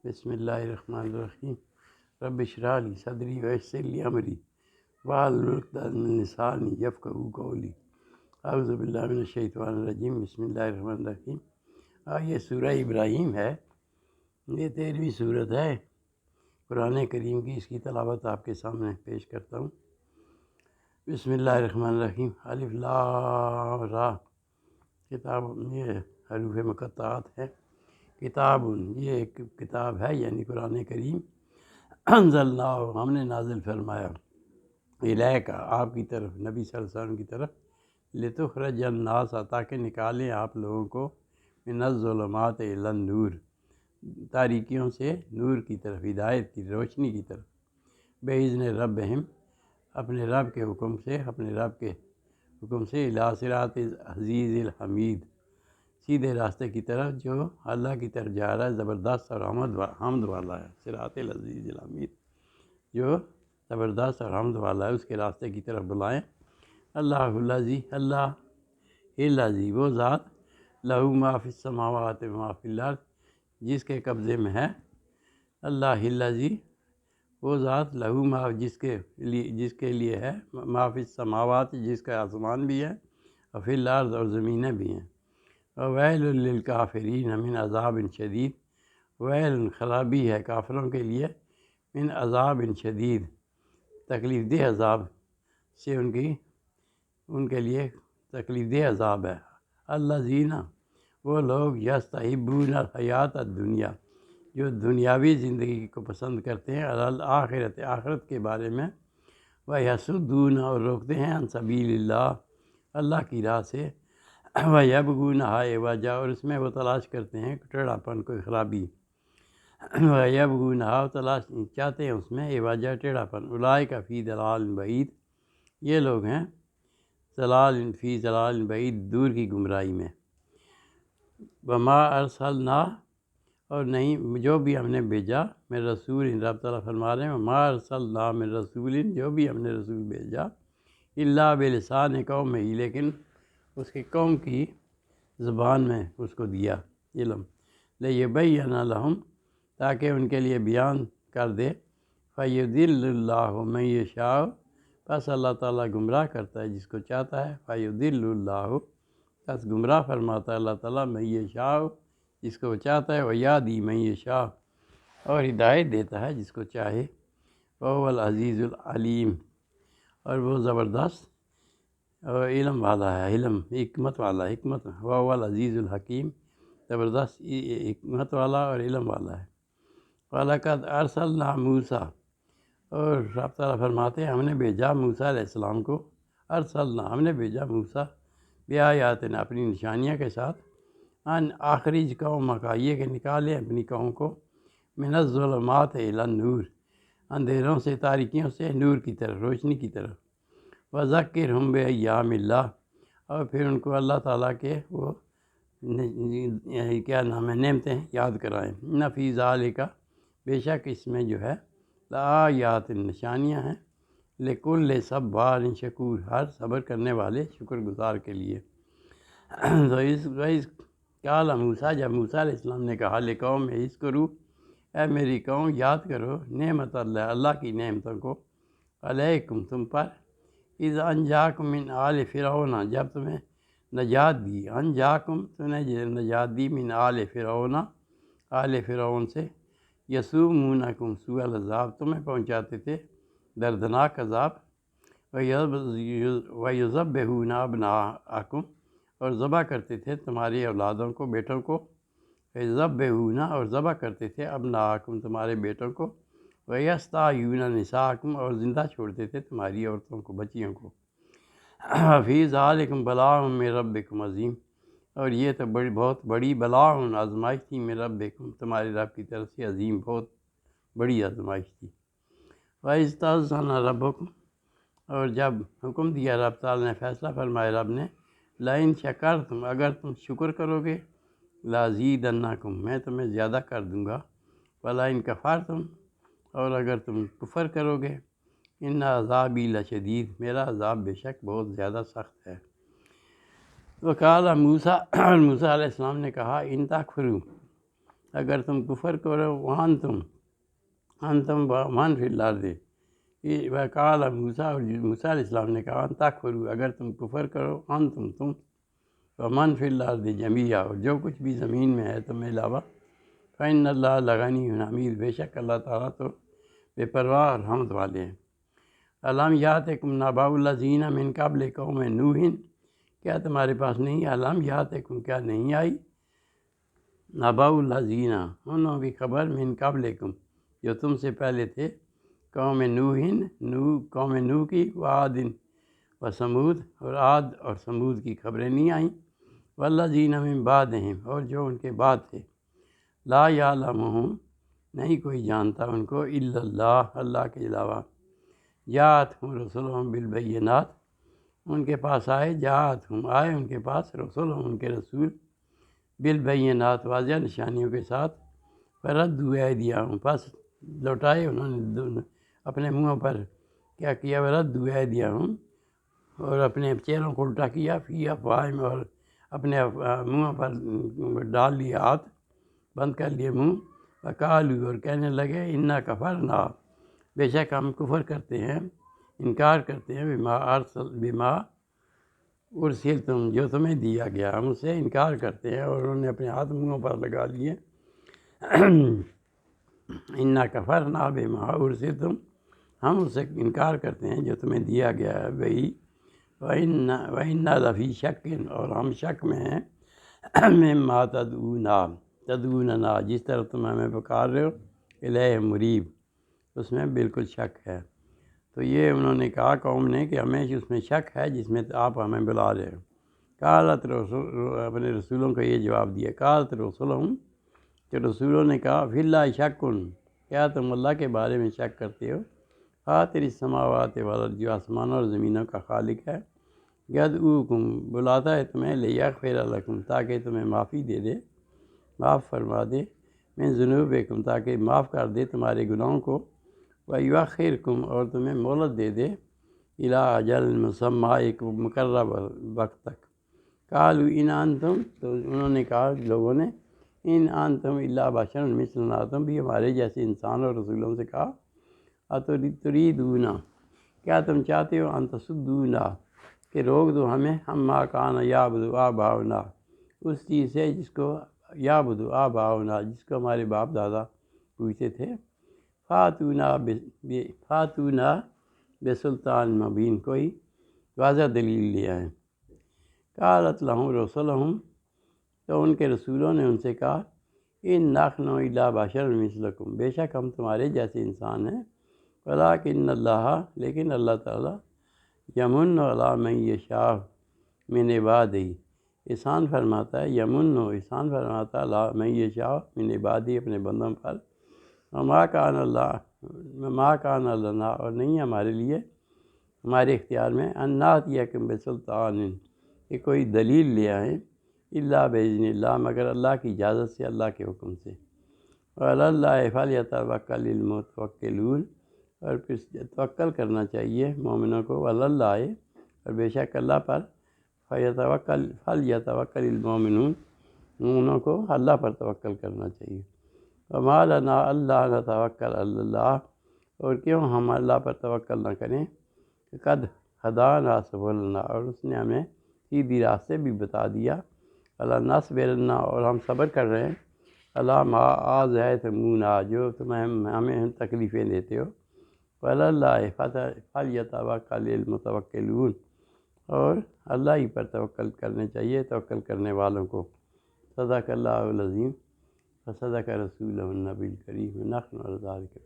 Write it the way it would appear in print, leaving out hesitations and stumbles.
بسم اللہ الرحمن الرحیم رب اشرح لی صدری ویسر لی امری واحلل عقدۃ من لسانی یفقہوا قولی اعوذ باللہ من الشیطان الرجیم بسم اللہ الرحمن الرحیم۔ یہ سورہ ابراہیم ہے، یہ 13ویں سورت ہے قرآن کریم کی۔ اس کی تلاوت آپ کے سامنے پیش کرتا ہوں۔ بسم اللہ الرحمن الرحیم۔ الف لام را، کتاب، یہ حروف مقطعات ہے۔ کتاب، یہ ایک کتاب ہے یعنی قرآن کریم، انزلناہ، ہم نے نازل فرمایا، الیک، آپ کی طرف، نبی صلی اللہ علیہ وسلم کی طرف، لتخرج الناس، تاکہ نکالیں آپ لوگوں کو، من الظلمات الی النور، تاریکیوں سے نور کی طرف، ہدایت کی روشنی کی طرف، باذن ربہم، اپنے رب کے حکم سے، اپنے رب کے حکم سے، الی صراط العزیز الحمید، سیدھے راستے کی طرف جو اللہ کی طرف جا رہا ہے، زبردست اور حمد والا ہے۔ صراط العزیز الحمید، جو زبردست اور حمد والا ہے، اس کے راستے کی طرف بلائیں۔ اللہ الذی، اللہ الذی، وہ ذات، لہ ما فی السماوات و ما فی الارض، جس کے قبضے میں ہے۔ اللہ الذی، وہ ذات، لہ ما، جس کے لیے ہے، ما فی السماوات، جس کا آسمان بھی ہے، اور فی الارض، اور زمینیں بھی ہیں۔ ویل للکافرین من عذاب شدید، ویل، خرابی ہے کافروں کے لیے، من عذاب شدید، تکلیف دہ عذاب سے، ان کے لیے تکلیف دہ عذاب ہے۔ الذین، وہ لوگ، یستحبون الحیات الدنیا، جو دنیاوی زندگی کو پسند کرتے ہیں، علی الآخرۃ، آخرت کے بارے میں، ویصدون، اور روکتے ہیں، عن سبیل اللہ، اللہ کی راہ سے، ویبغونہا عوجا، اور اس میں وہ تلاش کرتے ہیں ٹیڑھا پن، کوئی خرابی، ویبغونہا، تلاش چاہتے ہیں اس میں، عوجا، ٹیڑھا پن، اولئک فی ضلال بعید، یہ لوگ ہیں فی ضلال بعید، دور کی گمراہی میں۔ وما ارسلنا، اور نہیں، جو بھی ہم نے بھیجا، من رسول، رب تعالیٰ فرما رہے ہیں، وما ارسلنا من رسول، جو بھی ہم نے رسول بھیجا، الا بلسان قومہ، لیکن اس کی قوم کی زبان میں اس کو دیا علم، لیبین لہم، تاکہ ان کے لیے بیان کر دے، فیضل اللہ من یشاء، پس اللہ تعالیٰ گمراہ کرتا ہے جس کو چاہتا ہے، فیضل اللہ، پس گمراہ فرماتا ہے اللہ تعالیٰ، من یشاء، جس کو چاہتا ہے، ویہدی من یشاء، اور ہدایت دیتا ہے جس کو چاہے، وہو العزیز العلیم، اور وہ زبردست اور علم والا ہے، علم، حکمت والا، حکمت، وہو العزیز الحکیم، زبردست حکمت والا اور علم والا ہے۔ وَلَقَدْ أَرْسَلْنَا مُوسَىٰ، اور رب تعالیٰ فرماتے ہیں، ہم نے بھیجا موسیٰ علیہ السلام کو، ارسلنا، ہم نے بھیجا موسیٰ، بآیاتنا، اپنی نشانیاں کے ساتھ، ان اخرج قومک، یہ کہ نکالے اپنی قوم کو، من الظلمات الی النور، اندھیروں سے، تاریکیوں سے، نور کی طرف، روشنی کی طرف، وذکرہم بایام اللہ، اور پھر ان کو اللہ تعالیٰ کے وہ کیا نام ہے، نعمتیں یاد کرائیں۔ ان فی ذالک، بے شک اس میں جو ہے، لآیات، نشانیاں ہیں، لکل صبار شکور، ہر صبر کرنے والے شکر گزار کے لیے۔ وَإِذْ قَالَ موسیٰ، جب موسیٰ علیہ السلام نے کہا، لقوم، اذکروا، اے میری قوم، یاد کرو، نعمت اللہ، اللہ کی نعمتوں کو، علیکم، تم پر، اذ انجاکم من آل فرعون، جب تمہیں نجات دی، انجاکم، تمہیں نجات دی، من آل فرعون، آل فرعون سے، یسومونکم سوء العذاب، تمہیں پہنچاتے تھے دردناک عذاب، ویذبحون ابناءکم، اور ذبح کرتے تھے تمہاری اولادوں کو، بیٹوں کو، ویذبحون، اور ذبح کرتے تھے، ابناءکم، تمہارے بیٹوں کو، ویستحیون نساءکم، اور زندہ چھوڑتے تھے تمہاری عورتوں کو، بچیوں کو۔ فی ذالکم بلاء من ربکم عظیم، اور یہ تو بہت بڑی بلاء، آزمائش تھی، من ربکم، تمہارے رب کی طرف سے، عظیم، بہت بڑی آزمائش تھی۔ وَإِذْ تَأَذَّنَ رَبُّكُمْ، اور جب حکم دیا رب تعالیٰ نے، فیصلہ فرمایا رب نے، لَإِن شَكَرْتُمْ، اگر تم شکر کرو گے، لَأَزِيدَنَّكُمْ، میں تمہیں زیادہ کر دوں گا، وَلَئِن كَفَرْتُمْ، اور اگر تم کفر کرو گے، ان عذابی لشدید، میرا عذاب بے شک بہت زیادہ سخت ہے۔ وقال موسیٰ، اور موسیٰ علیہ السلام نے کہا، ان تکفروا، اگر تم کفر کرو وانتم من فی الارض، وقال موسیٰ، اور موسیٰ علیہ السلام نے کہا تکفروا، اگر تم کفر کرو تم ومن فی الارض جمیعا، اور جو کچھ بھی زمین میں ہے تم علاوہ، فإن اللہ لغنی حمید، بے شک اللہ تعالیٰ تو بے پرواہ اور حمد والے ہیں۔ الم یاتکم نبأ الذین من قبل قوم نوح، کیا تمہارے پاس نہیں، الم یاتکم کیا نہیں آئی، نبأ الذین انہوں کی خبر، من قبلکم جو تم سے پہلے تھے، قوم قوم نوح کی، وعاد و سمود، اور عاد اور سمود کی خبریں نہیں آئیں، والذین من بعدہم، اور جو ان کے بعد تھے، لا یعلمہم نہیں کوئی جانتا ان کو، الا اللہ اللہ کے علاوہ، جاءتہم رسلہم بالبینات ان کے پاس آئے، آئے ان کے پاس رسلہم ان کے رسول، بالبینات واضح نشانیوں کے ساتھ، فردوا ایدیہم پس لوٹائے انہوں نے اپنے منہوں پر، کیا کیا، فردوا ایدیہم اور اپنے چہروں کو الٹا کیا، فی افواہہم اور اپنے منہوں پر ڈال لیا ہاتھ، بند کر لیے منہ، وقالوا اور کہنے لگے، انا کفرنا بے شک ہم کفر کرتے ہیں، انکار کرتے ہیں، بما ارسلتم جو تمہیں دیا گیا، ہم اس سے انکار کرتے ہیں، اور انہوں نے اپنے ہاتھ منہوں پر لگا لیے، انا کفرنا بما ارسلتم ہم اس سے انکار کرتے ہیں جو تمہیں دیا گیا ہے وہی، وَإِنَّا لَفِي شَكٍّ اور ہم شک میں ہیں، مما تدعوننا جس طرف تم ہمیں پکار رہے ہو، الیہ مریب اس میں بالکل شک ہے۔ تو یہ انہوں نے کہا قوم نے کہ ہمیں اس میں شک ہے جس میں آپ ہمیں بلا رہے ہو۔ قالت رسول اپنے رسولوں کو یہ جواب دیا، قالت رسولہم کہ رسولوں نے کہا، فی اللہ شک کیا تم اللہ کے بارے میں شک کرتے ہو، فاطر السماوات والارض جو آسمانوں اور زمینوں کا خالق ہے، یدعوکم بلاتا ہے تمہیں، لیغفر لکم تاکہ تمہیں معافی دے دے، معاف فرما دے، من ذنوبکم تاکہ معاف کر دے تمہارے گناہوں کو، ویؤخرکم اور تمہیں مہلت دے دے، الی اجل مسمى ایک مقرر وقت تک۔ قالوا ان انتم تو انہوں نے کہا لوگوں نے، ان انتم الا بشر مثلنا تم بھی ہمارے جیسے انسان اور رسولوں سے کہا، اتریدون کیا تم چاہتے ہو، ان تصدونا کہ روک دو ہمیں، عما کان یعبد آباؤنا اس چیز سے جس کو یعبد آباؤنا جس کو ہمارے باپ دادا پوچھتے تھے، فاتونا بسلطان مبین کوئی واضح دلیل لے آئیں۔ قالت لہم رسلہم تو ان کے رسولوں نے ان سے کہا، ان نحن الا بشر مثلکم بے شک ہم تمہارے جیسے انسان ہیں، ولکن اللہ لیکن اللہ تعالیٰ، یمن علی من یشاء من عبادہ احسان فرماتا ہے، احسان فرماتا ہے علی من یشاء من عبادہ اپنے بندوں پر، وما کان لنا اور نہیں ہمارے لیے ہمارے اختیار میں، ان نأتیکم بسلطان کہ کوئی دلیل لے آئیں، الا باذن اللہ مگر اللہ کی اجازت سے، اللہ کے حکم سے، وعلی اللہ فلیتوکل المتوکلون اور پھر توکل کرنا چاہیے مومنوں کو، وعلی اللہ اور بے شک اللہ پر، فلیتوکل المؤمنون مومنوں کو اللہ پر توکل کرنا چاہیے۔ وما لنا اللہ نتوکل علی اللہ اور کیوں ہم اللہ پر توکل نہ کریں، قد ہدانا سبلنا اور اس نے ہمیں سیدھی راستے بھی بتا دیا، اللہ نصبرن اور ہم صبر کر رہے ہیں، اللہ ما آذیتمونا جو تم ہمیں تکلیفیں دیتے ہو، وعلی اللہ فلیتوکل المتوکلون اور اللہ ہی پر توکل کرنے چاہیے توکل کرنے والوں کو۔ صدق اللہ العظیم وصدق رسولہ النبی الکریم، نحن علی ذلک